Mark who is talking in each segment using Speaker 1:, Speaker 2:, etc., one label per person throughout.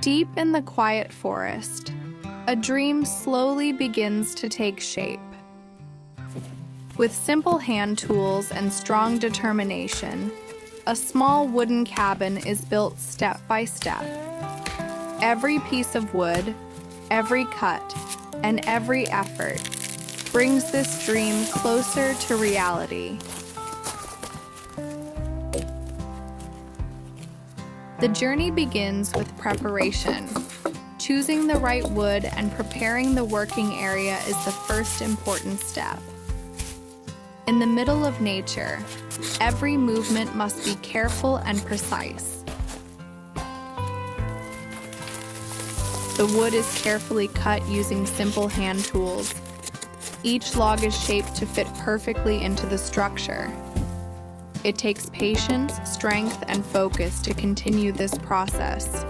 Speaker 1: Deep in the quiet forest, a dream slowly begins to take shape. With simple hand tools and strong determination, a small wooden cabin is built step by step. Every piece of wood, every cut, and every effort brings this dream closer to reality. The journey begins with preparation. Choosing the right wood and preparing the working area is the first important step. In the middle of nature, every movement must be careful and precise. The wood is carefully cut using simple hand tools. Each log is shaped to fit perfectly into the structure. It takes patience, strength, and focus to continue this process.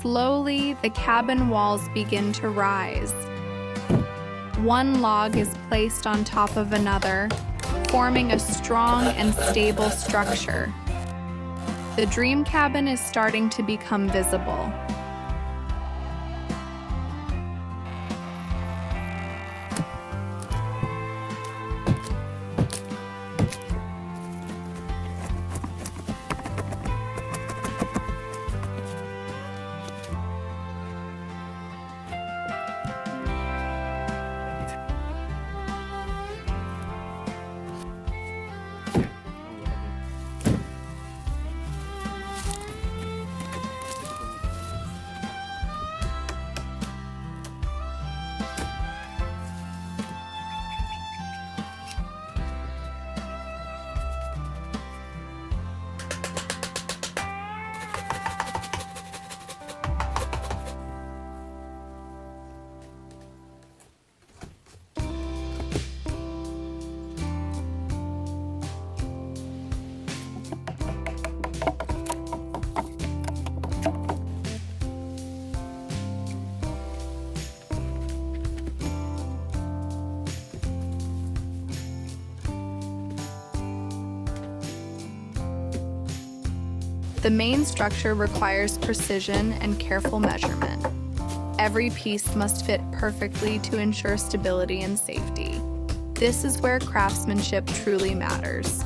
Speaker 1: Slowly, the cabin walls begin to rise. One log is placed on top of another, forming a strong and stable structure. The dream cabin is starting to become visible. The main structure requires precision and careful measurement. Every piece must fit perfectly to ensure stability and safety. This is where craftsmanship truly matters.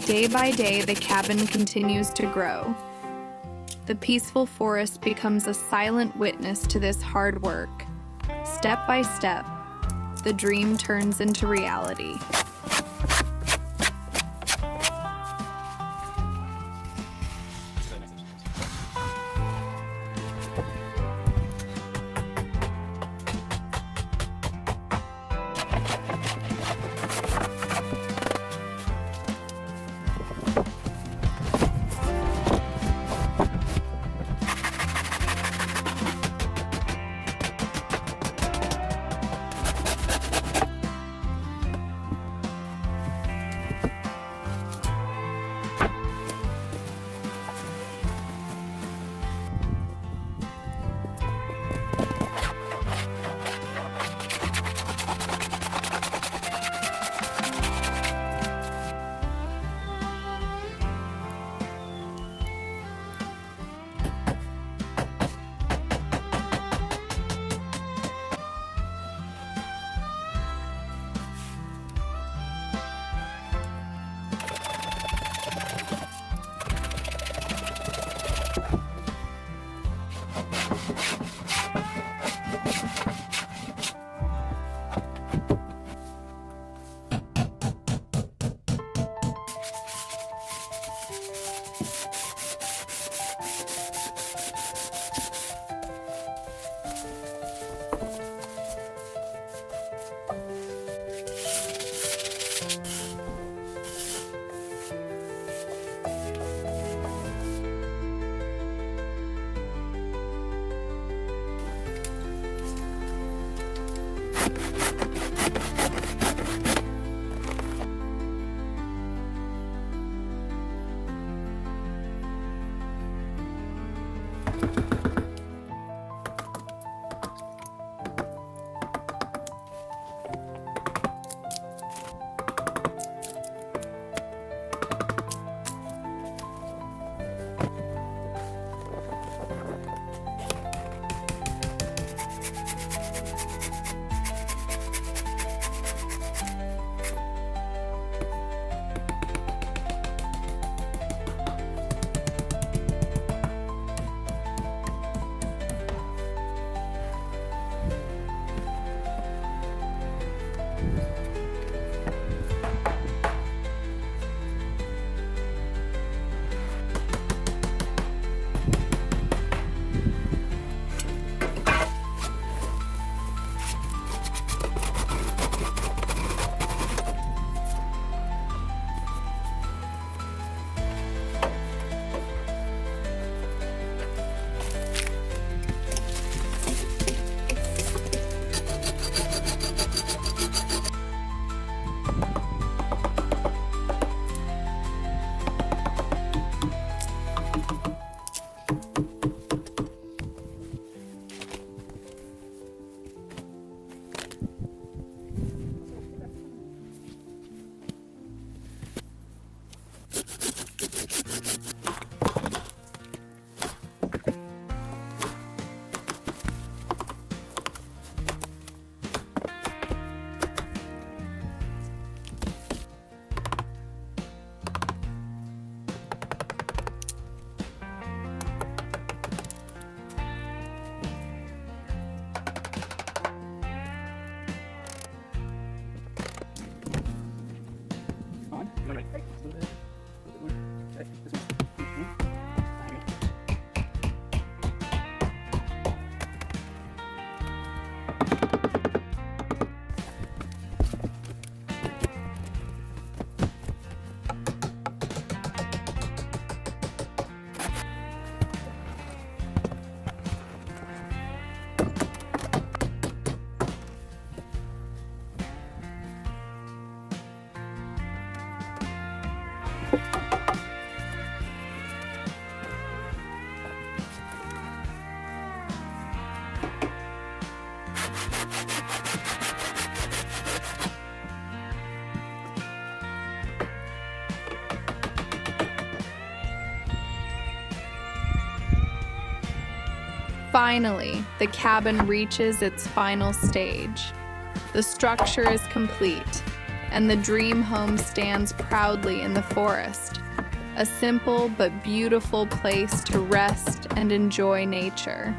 Speaker 1: Day by day, the cabin continues to grow. The peaceful forest becomes a silent witness to this hard work. Step by step, the dream turns into reality. Finally, the cabin reaches its final stage. The structure is complete. and the dream home stands proudly in the forest, a simple but beautiful place to rest and enjoy nature.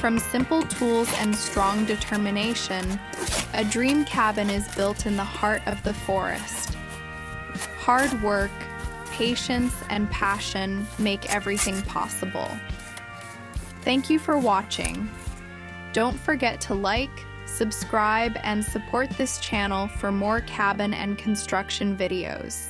Speaker 1: From simple tools and strong determination, a dream cabin is built in the heart of the forest. Hard work, patience, and passion make everything possible. Thank you for watching. Don't forget to like, subscribe, and support this channel for more cabin and construction videos.